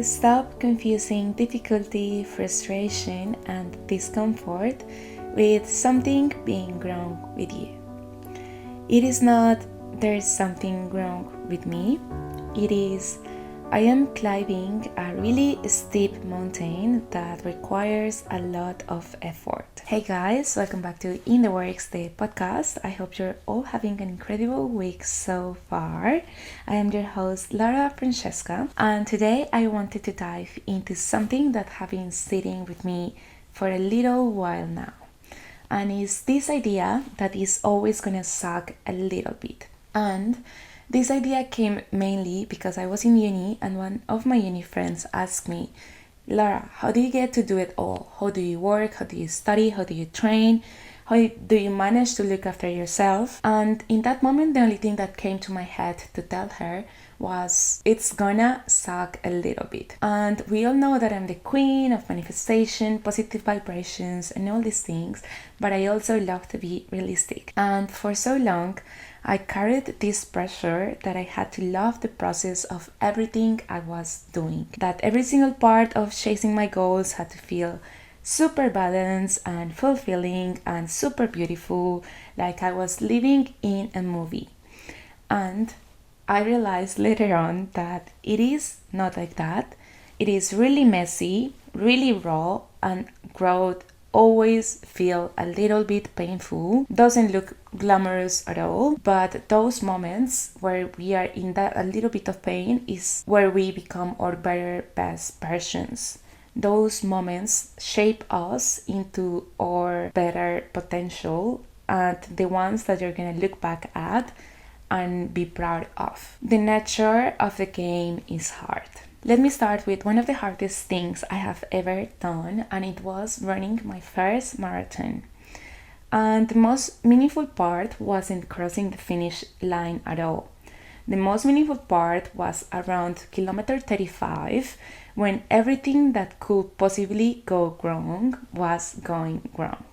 Stop confusing difficulty, frustration, and discomfort with something being wrong with you. It is not there's something wrong with me, it is I am climbing a really steep mountain that requires a lot of effort. Hey guys, welcome back to In the Works, the podcast. I hope you're all having an incredible week so far. I am your host, Laura Francesca, and today I wanted to dive into something that has been sitting with me for a little while now. And it's this idea that is always gonna suck a little bit. And this idea came mainly because I was in uni and one of my uni friends asked me, Laura, how do you get to do it all? How do you work? How do you study? How do you train? How do you manage to look after yourself? And in that moment, the only thing that came to my head to tell her was, it's gonna suck a little bit. And we all know that I'm the queen of manifestation, positive vibrations, and all these things, but I also love to be realistic. And for so long, I carried this pressure that I had to love the process of everything I was doing. That every single part of chasing my goals had to feel super balanced and fulfilling and super beautiful, like I was living in a movie. And I realized later on that it is not like that. It is really messy, really raw, and growth always feel a little bit painful, doesn't look glamorous at all, but those moments where we are in that a little bit of pain is where we become our better, best versions. Those moments shape us into our better potential and the ones that you're gonna look back at and be proud of. The nature of the game is hard. Let me start with one of the hardest things I have ever done, and it was running my first marathon. And the most meaningful part wasn't crossing the finish line at all. The most meaningful part was around kilometer 35, when everything that could possibly go wrong was going wrong.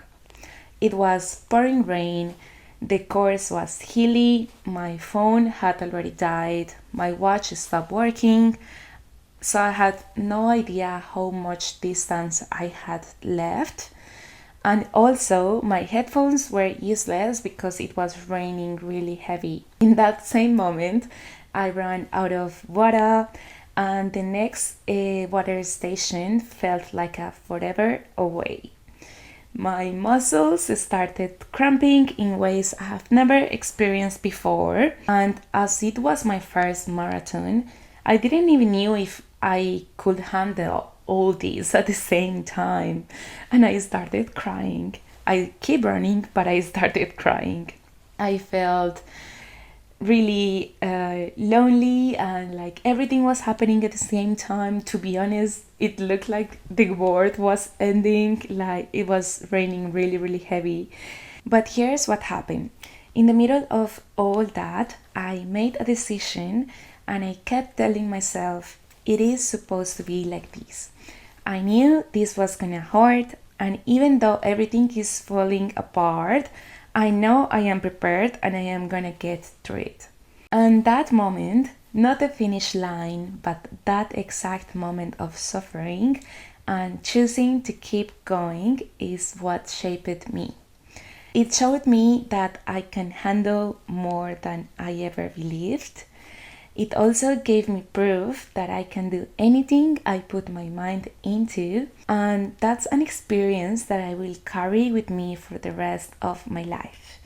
It was pouring rain, the course was hilly, my phone had already died, my watch stopped working, so I had no idea how much distance I had left. And also my headphones were useless because it was raining really heavy. In that same moment, I ran out of water and the next water station felt like a forever away. My muscles started cramping in ways I have never experienced before. And as it was my first marathon, I didn't even know if I could handle all these at the same time, and I started crying. I keep running, but I started crying. I felt really lonely and like everything was happening at the same time. To be honest, it looked like the world was ending, like it was raining really, really heavy. But here's what happened. In the middle of all that, I made a decision and I kept telling myself, it is supposed to be like this. I knew this was gonna hurt, and even though everything is falling apart, I know I am prepared and I am gonna get through it. And that moment, not the finish line, but that exact moment of suffering and choosing to keep going is what shaped me. It showed me that I can handle more than I ever believed. It also gave me proof that I can do anything I put my mind into, and that's an experience that I will carry with me for the rest of my life.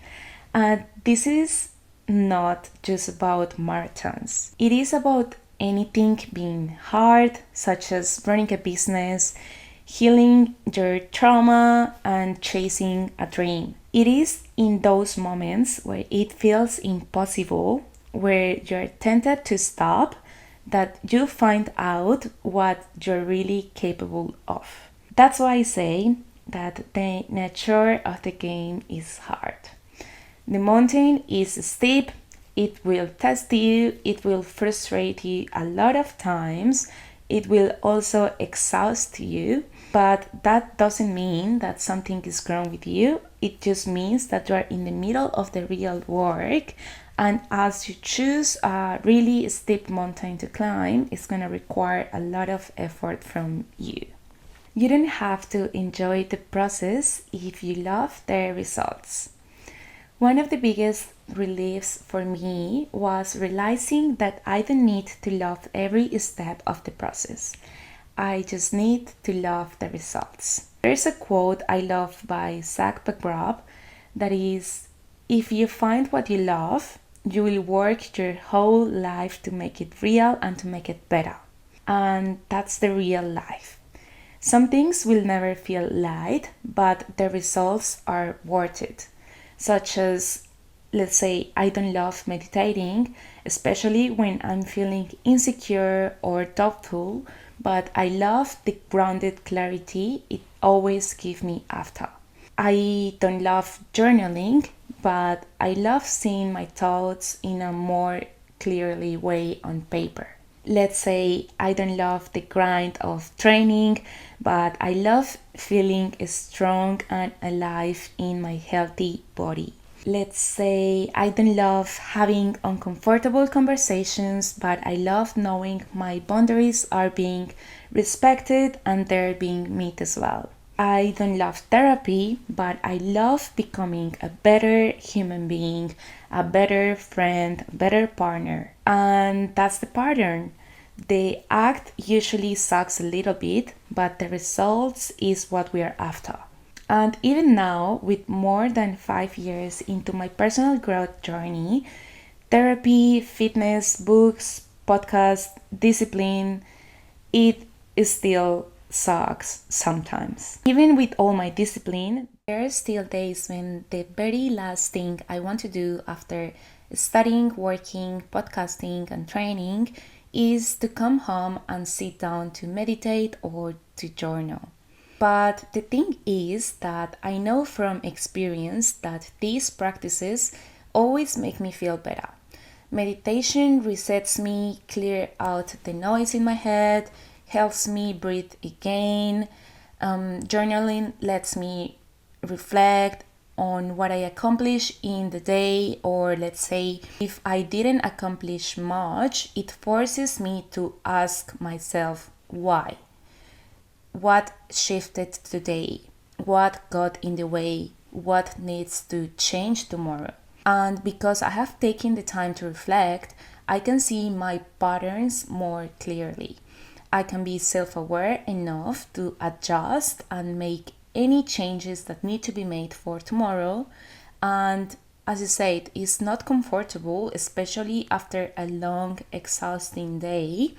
And this is not just about marathons. It is about anything being hard, such as running a business, healing your trauma, and chasing a dream. It is in those moments where it feels impossible, where you're tempted to stop, that you find out what you're really capable of. That's why I say that the nature of the game is hard. The mountain is steep, it will test you, it will frustrate you a lot of times, it will also exhaust you, but that doesn't mean that something is wrong with you. It just means that you are in the middle of the real work And as you choose a really steep mountain to climb, it's going to require a lot of effort from you. You don't have to enjoy the process if you love the results. One of the biggest reliefs for me was realizing that I don't need to love every step of the process. I just need to love the results. There's a quote I love by Zach McGrath that is, if you find what you love, you will work your whole life to make it real and to make it better. And that's the real life. Some things will never feel light, but the results are worth it. Such as, let's say, I don't love meditating, especially when I'm feeling insecure or doubtful, but I love the grounded clarity it always gives me after. I don't love journaling, but I love seeing my thoughts in a more clearly way on paper. Let's say I don't love the grind of training, but I love feeling strong and alive in my healthy body. Let's say I don't love having uncomfortable conversations, but I love knowing my boundaries are being respected and they're being met as well. I don't love therapy, but I love becoming a better human being, a better friend, a better partner. And that's the pattern. The act usually sucks a little bit, but the results is what we are after. And even now, with more than 5 years into my personal growth journey, therapy, fitness, books, podcasts, discipline, it still sucks sometimes. Even with all my discipline, there are still days when the very last thing I want to do after studying, working, podcasting, and training is to come home and sit down to meditate or to journal. But the thing is that I know from experience that these practices always make me feel better. Meditation resets me, clear out the noise in my head, helps me breathe again. Journaling lets me reflect on what I accomplished in the day, or let's say if I didn't accomplish much, it forces me to ask myself why. What shifted today? What got in the way? What needs to change tomorrow? And because I have taken the time to reflect, I can see my patterns more clearly. I can be self-aware enough to adjust and make any changes that need to be made for tomorrow. And as I said, it's not comfortable, especially after a long, exhausting day,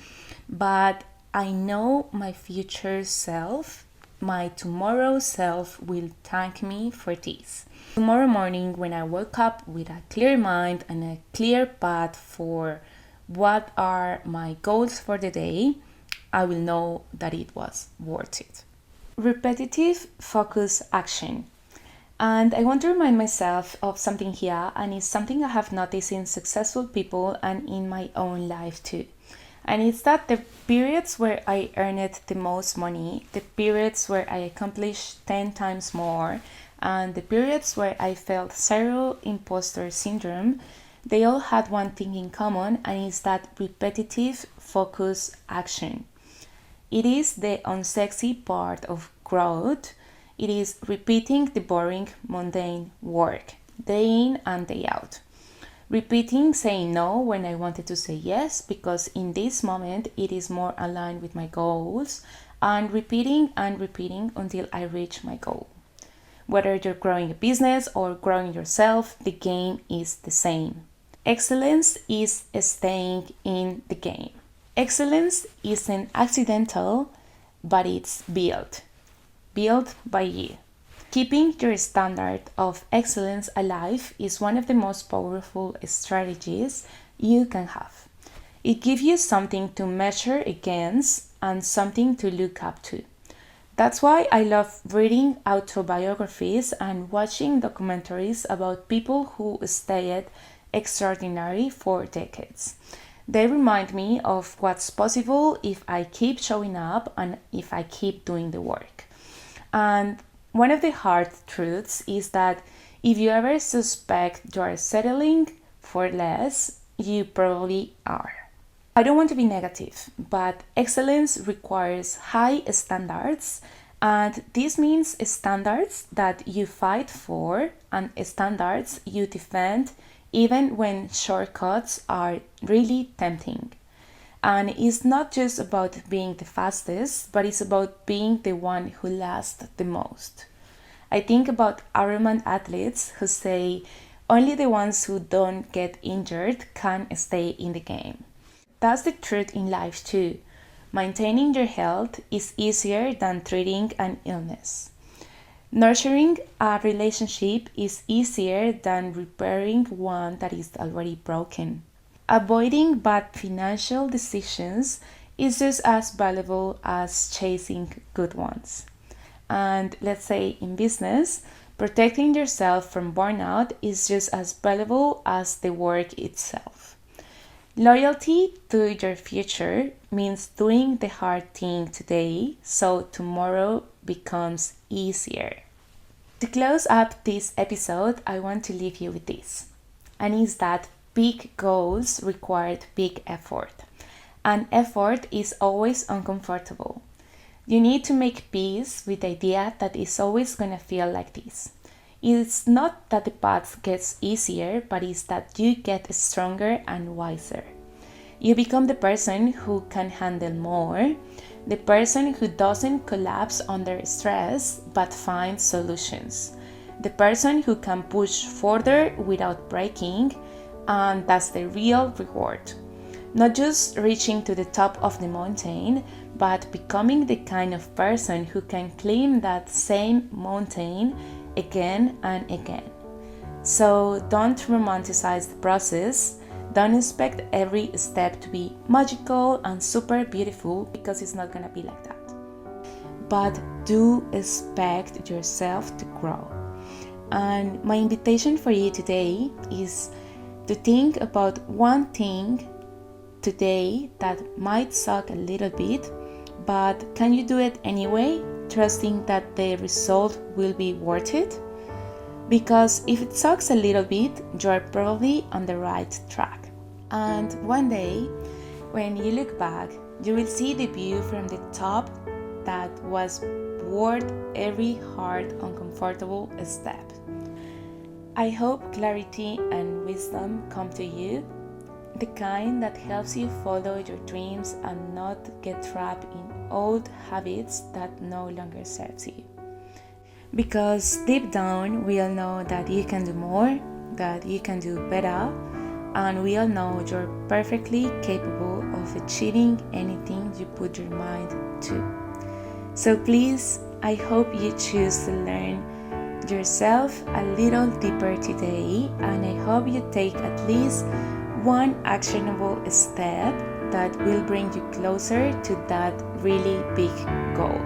but I know my future self, my tomorrow self will thank me for this. Tomorrow morning, when I woke up with a clear mind and a clear path for what are my goals for the day, I will know that it was worth it. Repetitive focus action. And I want to remind myself of something here, and it's something I have noticed in successful people and in my own life too. And it's that the periods where I earned the most money, the periods where I accomplished 10 times more, and the periods where I felt zero imposter syndrome, they all had one thing in common, and it's that repetitive focus action. It is the unsexy part of growth. It is repeating the boring, mundane work, day in and day out. Repeating saying no when I wanted to say yes, because in this moment it is more aligned with my goals, and repeating until I reach my goal. Whether you're growing a business or growing yourself, the game is the same. Excellence is staying in the game. Excellence isn't accidental, but it's built by you. Keeping your standard of excellence alive is one of the most powerful strategies you can have. It gives you something to measure against and something to look up to. That's why I love reading autobiographies and watching documentaries about people who stayed extraordinary for decades. They remind me of what's possible if I keep showing up and if I keep doing the work. And one of the hard truths is that if you ever suspect you are settling for less, you probably are. I don't want to be negative, but excellence requires high standards, and this means standards that you fight for and standards you defend even when shortcuts are really tempting. And it's not just about being the fastest, but it's about being the one who lasts the most. I think about Ironman athletes who say only the ones who don't get injured can stay in the game. That's the truth in life too. Maintaining your health is easier than treating an illness. Nurturing a relationship is easier than repairing one that is already broken. Avoiding bad financial decisions is just as valuable as chasing good ones. And let's say in business, protecting yourself from burnout is just as valuable as the work itself. Loyalty to your future means doing the hard thing today so tomorrow becomes easier. To close up this episode, I want to leave you with this, and is that big goals require big effort, and effort is always uncomfortable. You need to make peace with the idea that it's always going to feel like this. It's not that the path gets easier, but it's that you get stronger and wiser. You become the person who can handle more, the person who doesn't collapse under stress but finds solutions, the person who can push further without breaking, and that's the real reward. Not just reaching to the top of the mountain, but becoming the kind of person who can climb that same mountain again and again. So don't romanticize the process. Don't expect every step to be magical and super beautiful, because it's not gonna be like that. But do expect yourself to grow. And my invitation for you today is to think about one thing today that might suck a little bit, but can you do it anyway, trusting that the result will be worth it? Because if it sucks a little bit, you're probably on the right track. And one day, when you look back, you will see the view from the top that was worth every hard, uncomfortable step. I hope clarity and wisdom come to you, the kind that helps you follow your dreams and not get trapped in old habits that no longer serves you. Because deep down we all know that you can do more, that you can do better, and we all know you're perfectly capable of achieving anything you put your mind to. So please, I hope you choose to learn yourself a little deeper today, and I hope you take at least one actionable step that will bring you closer to that really big goal.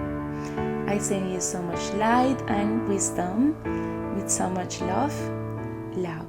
I send you so much light and wisdom with so much love. Love.